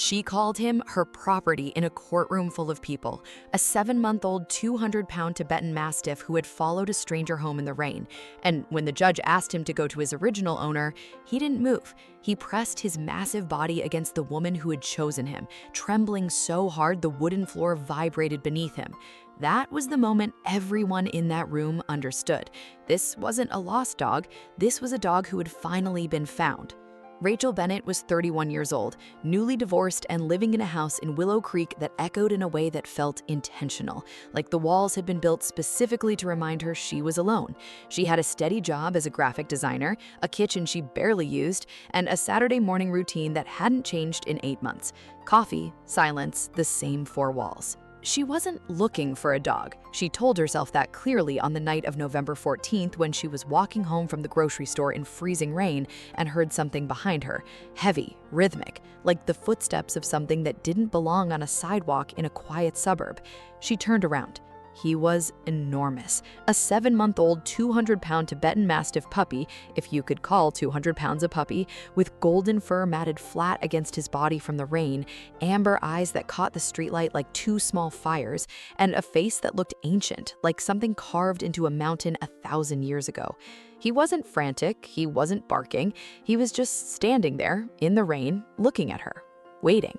She called him her property in a courtroom full of people, a 7-month-old 200-pound Tibetan Mastiff who had followed a stranger home in the rain. And when the judge asked him to go to his original owner, he didn't move. He pressed his massive body against the woman who had chosen him, trembling so hard the wooden floor vibrated beneath him. That was the moment everyone in that room understood. This wasn't a lost dog. This was a dog who had finally been found. Rachel Bennett was 31 years old, newly divorced and living in a house in Willow Creek that echoed in a way that felt intentional, like the walls had been built specifically to remind her she was alone. She had a steady job as a graphic designer, a kitchen she barely used, and a Saturday morning routine that hadn't changed in 8 months. Coffee, silence, the same 4 walls. She wasn't looking for a dog. She told herself that clearly on the night of November 14th when she was walking home from the grocery store in freezing rain and heard something behind her, heavy, rhythmic, like the footsteps of something that didn't belong on a sidewalk in a quiet suburb. She turned around. He was enormous, a 7-month-old 200-pound Tibetan Mastiff puppy, if you could call 200 pounds a puppy, with golden fur matted flat against his body from the rain, amber eyes that caught the streetlight like 2 small fires, and a face that looked ancient, like something carved into a mountain 1,000 years ago. He wasn't frantic, he wasn't barking, he was just standing there, in the rain, looking at her, waiting.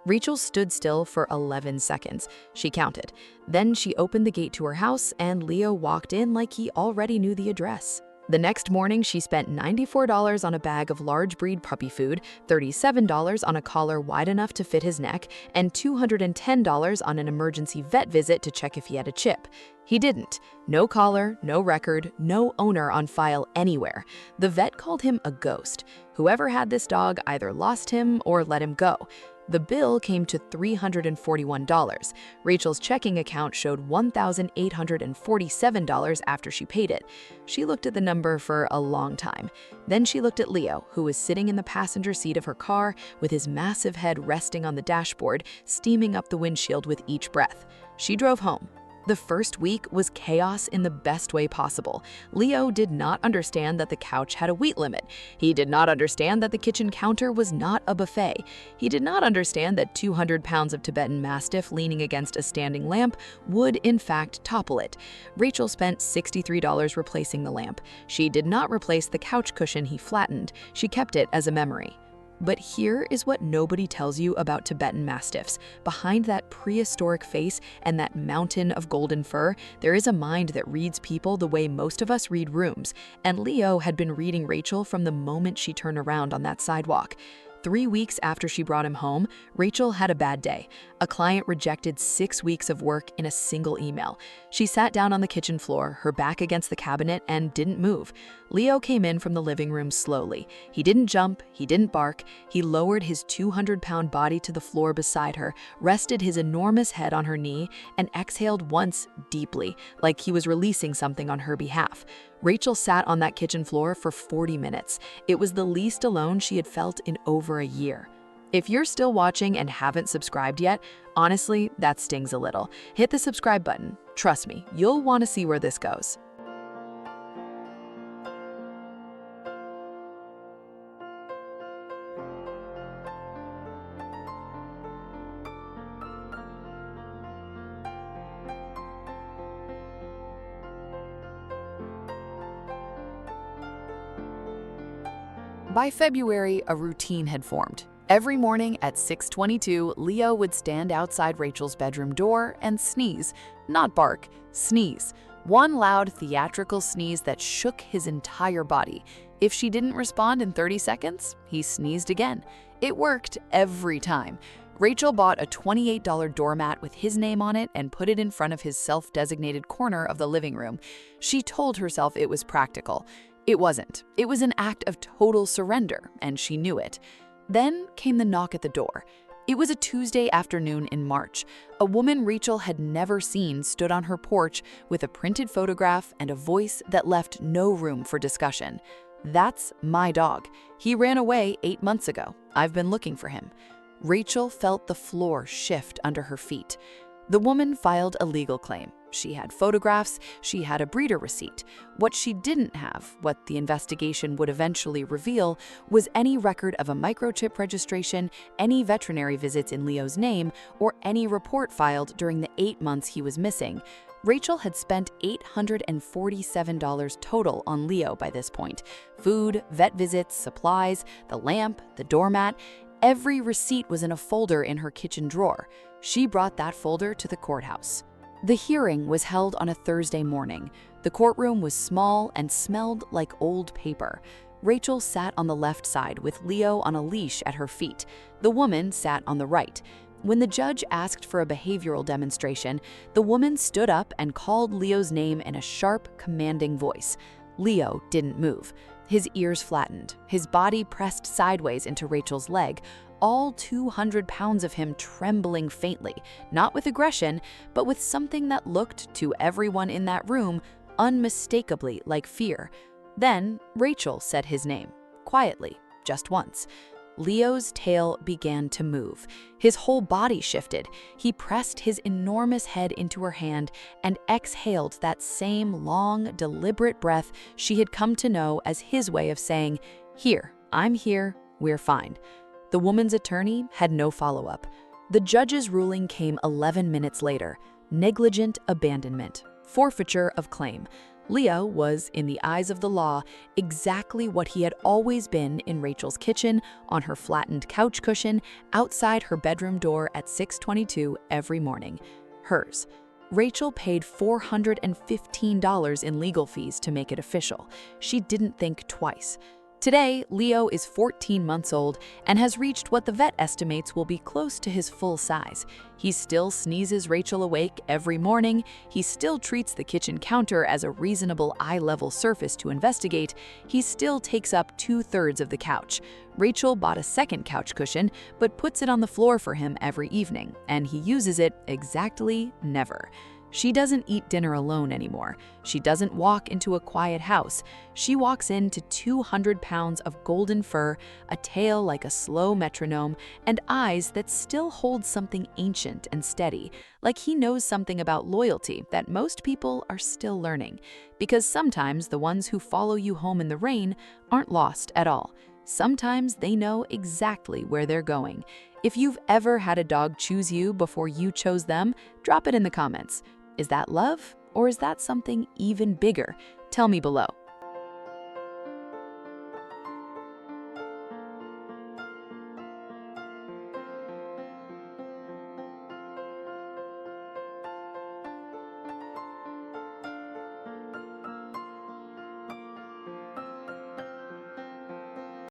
Rachel stood still for 11 seconds. She counted. Then she opened the gate to her house, and Leo walked in like he already knew the address. The next morning, she spent $94 on a bag of large breed puppy food, $37 on a collar wide enough to fit his neck, and $210 on an emergency vet visit to check if he had a chip. He didn't. No collar, no record, no owner on file anywhere. The vet called him a ghost. Whoever had this dog either lost him or let him go. The bill came to $341. Rachel's checking account showed $1,847 after she paid it. She looked at the number for a long time. Then she looked at Leo, who was sitting in the passenger seat of her car with his massive head resting on the dashboard, steaming up the windshield with each breath. She drove home. The first week was chaos in the best way possible. Leo did not understand that the couch had a weight limit. He did not understand that the kitchen counter was not a buffet. He did not understand that 200 pounds of Tibetan Mastiff leaning against a standing lamp would, in fact, topple it. Rachel spent $63 replacing the lamp. She did not replace the couch cushion he flattened. She kept it as a memory. But here is what nobody tells you about Tibetan Mastiffs. Behind that prehistoric face and that mountain of golden fur, there is a mind that reads people the way most of us read rooms. And Leo had been reading Rachel from the moment she turned around on that sidewalk. 3 weeks after she brought him home, Rachel had a bad day. A client rejected 6 weeks of work in a single email. She sat down on the kitchen floor, her back against the cabinet, and didn't move. Leo came in from the living room slowly. He didn't jump, he didn't bark. He lowered his 200-pound body to the floor beside her, rested his enormous head on her knee, and exhaled once deeply, like he was releasing something on her behalf. Rachel sat on that kitchen floor for 40 minutes. It was the least alone she had felt in over a year. If you're still watching and haven't subscribed yet, honestly, that stings a little. Hit the subscribe button. Trust me, you'll want to see where this goes. By February, a routine had formed. Every morning at 6:22, Leo would stand outside Rachel's bedroom door and sneeze. Not bark, sneeze. One loud, theatrical sneeze that shook his entire body. If she didn't respond in 30 seconds, he sneezed again. It worked every time. Rachel bought a $28 doormat with his name on it and put it in front of his self-designated corner of the living room. She told herself it was practical. It wasn't. It was an act of total surrender, and she knew it. Then came the knock at the door. It was a Tuesday afternoon in March. A woman Rachel had never seen stood on her porch with a printed photograph and a voice that left no room for discussion. "That's my dog. He ran away 8 months ago. I've been looking for him." Rachel felt the floor shift under her feet. The woman filed a legal claim. She had photographs, she had a breeder receipt. What she didn't have, what the investigation would eventually reveal, was any record of a microchip registration, any veterinary visits in Leo's name, or any report filed during the 8 months he was missing. Rachel had spent $847 total on Leo by this point. Food, vet visits, supplies, the lamp, the doormat. Every receipt was in a folder in her kitchen drawer. She brought that folder to the courthouse. The hearing was held on a Thursday morning. The courtroom was small and smelled like old paper. Rachel sat on the left side with Leo on a leash at her feet. The woman sat on the right. When the judge asked for a behavioral demonstration, the woman stood up and called Leo's name in a sharp, commanding voice. Leo didn't move. His ears flattened, his body pressed sideways into Rachel's leg, all 200 pounds of him trembling faintly, not with aggression, but with something that looked, to everyone in that room, unmistakably like fear. Then Rachel said his name, quietly, just once. Leo's tail began to move. His whole body shifted. He pressed his enormous head into her hand and exhaled that same long, deliberate breath she had come to know as his way of saying, "Here, I'm here, we're fine." The woman's attorney had no follow-up. The judge's ruling came 11 minutes later. Negligent abandonment, forfeiture of claim. Leo was, in the eyes of the law, exactly what he had always been in Rachel's kitchen, on her flattened couch cushion, outside her bedroom door at 6:22 every morning. Hers. Rachel paid $415 in legal fees to make it official. She didn't think twice. Today, Leo is 14 months old and has reached what the vet estimates will be close to his full size. He still sneezes Rachel awake every morning. He still treats the kitchen counter as a reasonable eye-level surface to investigate. He still takes up 2/3 of the couch. Rachel bought a second couch cushion, but puts it on the floor for him every evening, and he uses it exactly never. She doesn't eat dinner alone anymore. She doesn't walk into a quiet house. She walks into 200 pounds of golden fur, a tail like a slow metronome, and eyes that still hold something ancient and steady, like he knows something about loyalty that most people are still learning. Because sometimes the ones who follow you home in the rain aren't lost at all. Sometimes they know exactly where they're going. If you've ever had a dog choose you before you chose them, drop it in the comments. Is that love, or is that something even bigger? Tell me below.